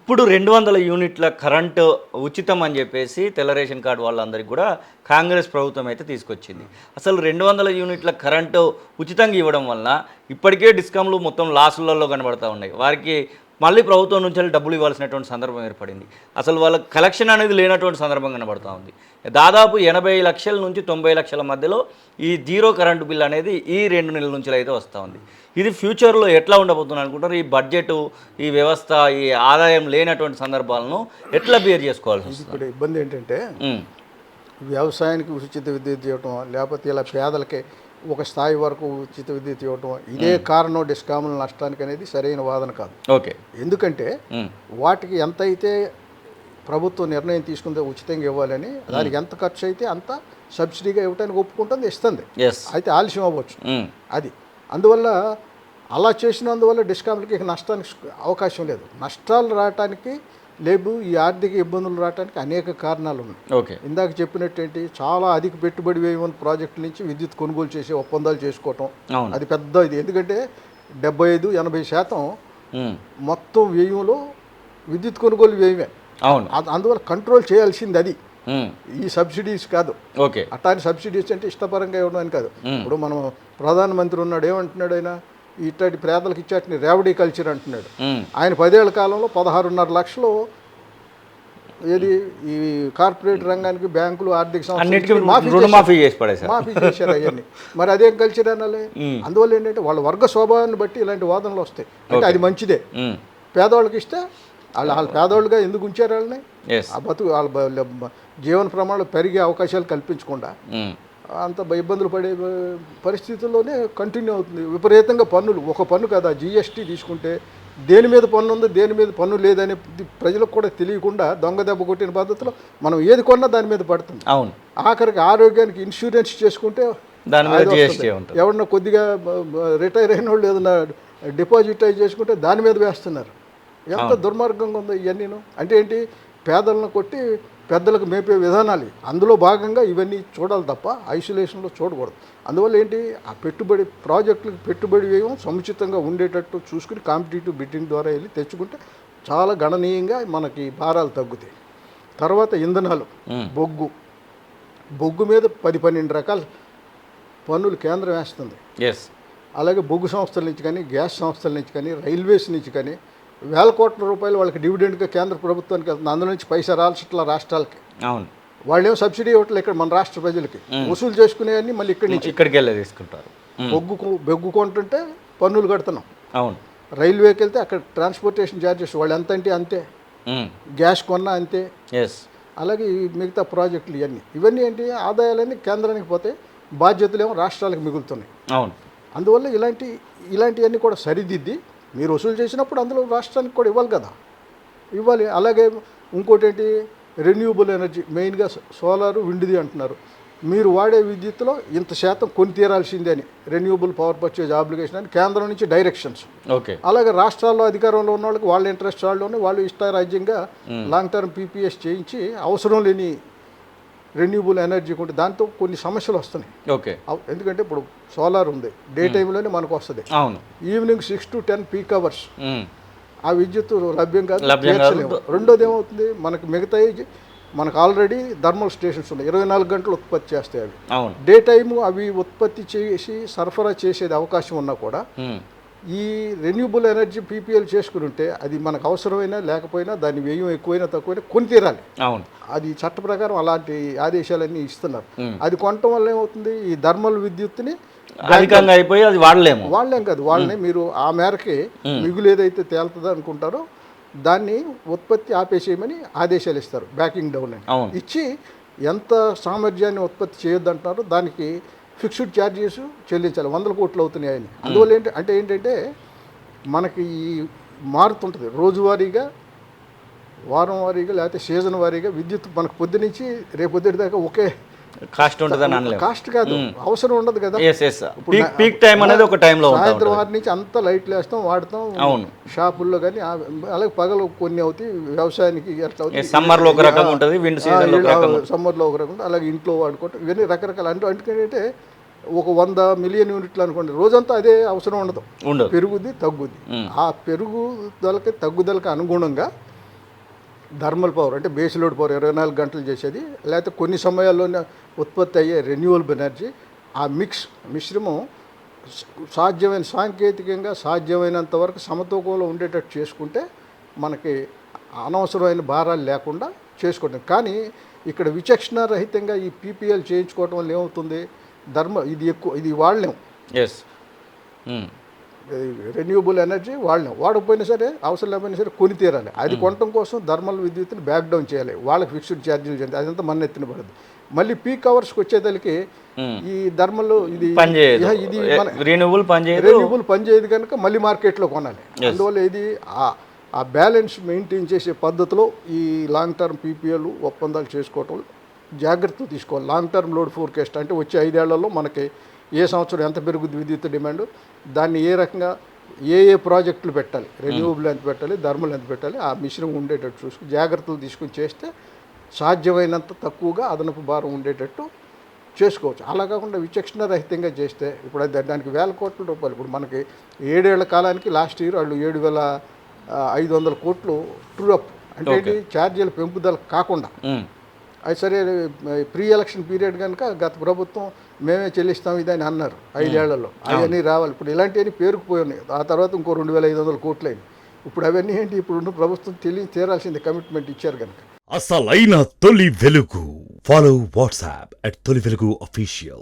ఇప్పుడు 200 యూనిట్ల కరెంటు ఉచితం అని చెప్పేసి తెల్ల రేషన్ కార్డు వాళ్ళందరికీ కూడా కాంగ్రెస్ ప్రభుత్వం అయితే తీసుకొచ్చింది. అసలు 200 యూనిట్ల కరెంటు ఉచితంగా ఇవ్వడం వలన ఇప్పటికే డిస్కమ్లు మొత్తం లాసులలో కనబడతా ఉన్నాయి. వారికి మళ్ళీ ప్రభుత్వం నుంచి డబ్బులు ఇవ్వాల్సినటువంటి సందర్భం ఏర్పడింది. అసలు వాళ్ళ కలెక్షన్ అనేది లేనటువంటి సందర్భం కనబడతా ఉంది. దాదాపు 80 లక్షల నుంచి 90 లక్షల మధ్యలో ఈ జీరో కరెంటు బిల్ అనేది ఈ 2 నెలల నుంచి అయితే వస్తూ ఉంది. ఇది ఫ్యూచర్లో ఎట్లా ఉండబోతుంది అనుకుంటారు? ఈ బడ్జెట్, ఈ వ్యవస్థ, ఈ ఆదాయం లేనటువంటి సందర్భాలను ఎట్లా బేర్ చేసుకోవాల్సి వస్తుంది? ఇప్పుడు ఇబ్బంది ఏంటంటే వ్యవసాయానికి ఉచిత విద్యుత్ ఇవ్వటం, లేకపోతే ఇలా పేదలకి ఒక స్థాయి వరకు ఉచిత విద్యుత్ ఇవ్వటం, ఇదే కారణం డిస్కాముల నష్టానికి అనేది సరైన వాదన కాదు. ఓకే, ఎందుకంటే వాటికి ఎంత అయితే ప్రభుత్వం నిర్ణయం తీసుకుంటే ఉచితంగా ఇవ్వాలని, దానికి ఎంత ఖర్చు అయితే అంత సబ్సిడీగా ఇవ్వడానికి ఒప్పుకుంటుంది, ఇస్తుంది. అయితే ఆలస్యం అవ్వచ్చు అది. అందువల్ల అలా చేసినందువల్ల డిస్కామ్లకి ఇక నష్టానికి అవకాశం లేదు. నష్టాలు రావటానికి లేవు, ఈ ఆర్థిక ఇబ్బందులు రావడానికి అనేక కారణాలు ఉన్నాయి. ఓకే, ఇందాక చెప్పినట్టు ఏంటి, చాలా అధిక పెట్టుబడి వ్యయం ప్రాజెక్టుల నుంచి విద్యుత్ కొనుగోలు చేసే ఒప్పందాలు చేసుకోవటం, అది పెద్ద ఇది. ఎందుకంటే 75-80% మొత్తం వ్యయంలో విద్యుత్ కొనుగోలు వ్యయమే. అవును, అందువల్ల కంట్రోల్ చేయాల్సింది అది, ఈ సబ్సిడీస్ కాదు. ఓకే, అట్లాంటి సబ్సిడీస్ అంటే ఇష్టపరంగా ఇవ్వడం అని కాదు. ఇప్పుడు మనం ప్రధానమంత్రి ఉన్నాడు, ఏమంటున్నాడు ఆయన, ఇట్లాంటి పేదలకు ఇచ్చేటిని రేవడీ కల్చర్ అంటున్నాడు. ఆయన 10 ఏళ్ల కాలంలో 16.5 లక్షలు ఏది ఈ కార్పొరేట్ రంగానికి, బ్యాంకులు, ఆర్థిక సంస్థలు మాఫీ చేశారు అవన్నీ. మరి అదేం కల్చర్ అనాలి? అందువల్ల ఏంటంటే వాళ్ళ వర్గ స్వభావాన్ని బట్టి ఇలాంటి వాదనలు వస్తాయి. అంటే అది మంచిదే, పేదవాళ్ళకి ఇస్తే వాళ్ళు పేదవాళ్ళుగా ఎందుకు ఉంచారు వాళ్ళని? ఆ బతుకు వాళ్ళ జీవన ప్రమాణాలు పెరిగే అవకాశాలు కల్పించకుండా అంత ఇబ్బందులు పడే పరిస్థితుల్లోనే కంటిన్యూ అవుతుంది. విపరీతంగా పన్నులు, ఒక పన్ను కదా, జిఎస్టీ తీసుకుంటే దేని మీద పన్ను ఉందో దేని మీద పన్ను లేదని ప్రజలకు కూడా తెలియకుండా దొంగ దెబ్బ కొట్టిన పద్ధతిలో మనం ఏది కొన్నా దాని మీద పడుతుంది. అవును, ఆఖరికి ఆరోగ్యానికి ఇన్సూరెన్స్ చేసుకుంటే దాని మీద జిఎస్టీ ఉంటుంది. ఎవరన్నా కొద్దిగా రిటైర్ అయిన వాళ్ళు ఏదన్నా డిపాజిట్ అయి చేసుకుంటే దాని మీద వేస్తున్నారు. ఎంత దుర్మార్గంగా ఉందో ఇవన్నీను. అంటే ఏంటి, పేదలను కొట్టి పెద్దలకు మేపే విధానాలు. అందులో భాగంగా ఇవన్నీ చూడాలి తప్ప ఐసోలేషన్లో చూడకూడదు. అందువల్ల ఏంటి, ఆ పెట్టుబడి ప్రాజెక్టులకు పెట్టుబడి వ్యయం సముచితంగా ఉండేటట్టు చూసుకుని కాంపిటేటివ్ బిడ్డింగ్ ద్వారా వెళ్ళి తెచ్చుకుంటే చాలా గణనీయంగా మనకి భారాలు తగ్గుతాయి. తర్వాత ఇంధనాలు, బొగ్గు మీద 10-12 రకాల పన్నులు కేంద్రం వేస్తుంది. అలాగే బొగ్గు సంస్థల నుంచి కానీ, గ్యాస్ సంస్థల నుంచి కానీ, రైల్వేస్ నుంచి కానీ వేల కోట్ల రూపాయలు వాళ్ళకి డివిడెండ్గా కేంద్ర ప్రభుత్వానికి వెళ్తుంది. అందులో నుంచి పైసా రాల్చట్ల రాష్ట్రాలకి. అవును, వాళ్ళు ఏమో సబ్సిడీ ఇవ్వట్లేదు ఇక్కడ మన రాష్ట్ర ప్రజలకి. వసూలు చేసుకునేవన్నీ మళ్ళీ ఇక్కడి నుంచి ఇక్కడికి వెళ్ళి తీసుకుంటారు. బొగ్గు కొంటుంటే పన్నులు కడుతున్నాం. అవును, రైల్వేకి వెళ్తే అక్కడ ట్రాన్స్పోర్టేషన్ ఛార్జెస్ వాళ్ళు ఎంత అంటే అంతే, గ్యాస్ కొన్నా అంతే. అలాగే మిగతా ప్రాజెక్టులు ఇవన్నీ ఏంటి, ఆదాయాలన్నీ కేంద్రానికి పోతే బాధ్యతలేమో రాష్ట్రాలకు మిగులుతున్నాయి. అవును, అందువల్ల ఇలాంటివన్నీ కూడా సరిదిద్ది మీరు వసూలు చేసినప్పుడు అందులో రాష్ట్రానికి కూడా ఇవ్వాలి కదా, ఇవ్వాలి. అలాగే ఇంకోటి ఏంటి, రెన్యూబుల్ ఎనర్జీ, మెయిన్గా సోలారు, విండ్ది అంటున్నారు. మీరు వాడే విద్యుత్తులో ఇంత శాతం కొని తీరాల్సిందే అని రెన్యూబుల్ పవర్ పర్చేజ్ ఆబ్లిగేషన్ అని కేంద్రం నుంచి డైరెక్షన్స్. ఓకే, అలాగే రాష్ట్రాల్లో అధికారంలో ఉన్న వాళ్ళకి వాళ్ళ ఇంట్రెస్ట్ వాళ్ళలోనే వాళ్ళు ఇష్టారాజ్యంగా లాంగ్ టర్మ్ పీపీఎస్ చేయించి అవసరం లేని రెన్యూబుల్ ఎనర్జీ ఉంటే దాంతో కొన్ని సమస్యలు వస్తున్నాయి. ఓకే, ఎందుకంటే ఇప్పుడు సోలార్ ఉంది, డే టైంలోనే మనకు వస్తుంది. అవును, ఈవినింగ్ 6 to 10 పీక్ అవర్స్ ఆ విద్యుత్ లభ్యం కాదు. రెండోది ఏమవుతుంది, మనకి మిగతా మనకు ఆల్రెడీ థర్మల్ స్టేషన్స్ ఉన్నాయి, 24 గంటలు ఉత్పత్తి చేస్తాయి అవి. డే టైము అవి ఉత్పత్తి చేసి సరఫరా చేసేది అవకాశం ఉన్నా కూడా ఈ రెన్యూబుల్ ఎనర్జీ పీపీఎల్ చేసుకుని ఉంటే అది మనకు అవసరమైనా లేకపోయినా దాని వ్యయం ఎక్కువైనా తక్కువైనా కొని తీరాలి. అవును, అది చట్ట ప్రకారం అలాంటి ఆదేశాలన్నీ ఇస్తున్నారు. అది కొనటం వల్ల ఏమవుతుంది, ఈ థర్మల్ విద్యుత్తుని అధికంగా అయిపోయి అది వాళ్ళేం కాదు, వాళ్ళని మీరు ఆ మేరకి మిగులు ఏదైతే తేలుతుందో అనుకుంటారో దాన్ని ఉత్పత్తి ఆపేసేయమని ఆదేశాలు ఇస్తారు. బ్యాకింగ్ డౌన్ అని ఇచ్చి ఎంత సామర్థ్యాన్ని ఉత్పత్తి చేయొద్దంటున్నారో దానికి ఫిక్స్డ్ ఛార్జెస్ చెల్లించాలి. 100 కోట్లు అవుతున్నాయి అని. అందువల్ల ఏంటంటే మనకి ఈ మారుతుంటుంది రోజువారీగా, వారం వారీగా, లేకపోతే సీజన్ వారీగా విద్యుత్ మనకు పొద్దు నుంచి రేపు పొద్దుటి దాకా ఒకే కాస్ట్ ఉంటుంది. కాస్ట్ కాదు, అవసరం ఉండదు కదా. పీక్ టైం అనేది ఒక టైంలో సాయంత్రం వారి నుంచి అంతా లైట్లు వేస్తాం, వాడతాం. అవును, షాపుల్లో కానీ అలాగే పగలు కొన్ని అవుతాయి, వ్యవసాయానికి ఎట్లా అవుతాయి, సమ్మర్లో ఒక రకం ఉంటుంది, సమ్మర్లో ఒక రకం, అలాగే ఇంట్లో వాడుకుంటాం. ఇవన్నీ రకరకాల అందుకంటే ఒక 100 మిలియన్ యూనిట్లు అనుకోండి, రోజంతా అదే అవసరం ఉండదు, పెరుగుద్ది తగ్గుద్ది. ఆ పెరుగుదలకి తగ్గుదలకి అనుగుణంగా థర్మల్ పవర్ అంటే బేస్ లోడ్ పవర్ 24 గంటలు చేసేది, లేకపోతే కొన్ని సమయాల్లోనే ఉత్పత్తి అయ్యే రెన్యూవబుల్ ఎనర్జీ. ఆ మిశ్రమం సాంకేతికంగా సాధ్యమైనంత వరకు సమతూకంలో ఉండేటట్టు చేసుకుంటే మనకి అనవసరమైన భారాలు లేకుండా చేసుకుంటాం. కానీ ఇక్కడ విచక్షణ రహితంగా ఈ పీపీఎల్ చేయించుకోవటం వల్ల ఏమవుతుంది, ఇది వాడలేం, ఎస్ రెన్యూవబుల్ ఎనర్జీ వాడకపోయినా సరే అవసరం లేకపోయినా సరే కొని తీరాలి. అది కొనడం కోసం థర్మల్ విద్యుత్తుని బ్యాక్ డౌన్ చేయాలి, వాళ్ళకి ఫిక్స్డ్ ఛార్జీలు చేయాలి, అదంతా మన ఎత్తిన పడదు. మళ్ళీ పీక్ అవర్స్కి వచ్చేదానికి ఈ థర్మల్ ఇది రెన్యూవబుల్ పనిచేయదు కనుక మళ్ళీ మార్కెట్లో కొనాలి. అందువల్ల ఇది ఆ బ్యాలెన్స్ మెయింటైన్ చేసే పద్ధతిలో ఈ లాంగ్ టర్మ్ పీపీఎల్ ఒప్పందాలు చేసుకోవటం జాగ్రత్తలు తీసుకోవాలి. లాంగ్ టర్మ్ లోడ్ ఫోర్కాస్ట్ అంటే వచ్చే 5 ఏళ్లలో మనకి ఏ సంవత్సరం ఎంత పెరుగుద్ది విద్యుత్ డిమాండ్, దాన్ని ఏ రకంగా ఏ ప్రాజెక్టులు పెట్టాలి, రెన్యూవబుల్ ఎంత పెట్టాలి, థర్మల్ ఎంత పెట్టాలి, ఆ మిశ్రమం ఉండేటట్టు చూసుకుని జాగ్రత్తలు తీసుకుని చేస్తే సాధ్యమైనంత తక్కువగా అదనపు భారం ఉండేటట్టు చేసుకోవచ్చు. అలా కాకుండా విచక్షణ రహితంగా చేస్తే ఇప్పుడు దానికి వేల కోట్ల రూపాయలు, ఇప్పుడు మనకి 7 ఏళ్ల కాలానికి లాస్ట్ ఇయర్ వాళ్ళు 7,500 కోట్లు ట్రూ అప్ అంటే ఏంటి, ఛార్జీల పెంపుదల కాకుండా. అది సరే ప్రీ ఎలక్షన్ పీరియడ్ కనుక గత ప్రభుత్వం మేమే చెల్లిస్తాం ఇదని అన్నారు 5 ఏళ్లలో, అవన్నీ రావాలి. ఇప్పుడు ఇలాంటివన్నీ పేరుకుపోయి ఉన్నాయి. ఆ తర్వాత ఇంకో 2,500 కోట్లు అయింది. ఇప్పుడు అవన్నీ ఏంటి, ఇప్పుడు ప్రభుత్వం తీరాల్సింది కమిట్మెంట్ ఇచ్చారు కనుక. అసలైన తొలి వెలుగు. ఫాలో వాట్సాప్ @తొలి వెలుగు official.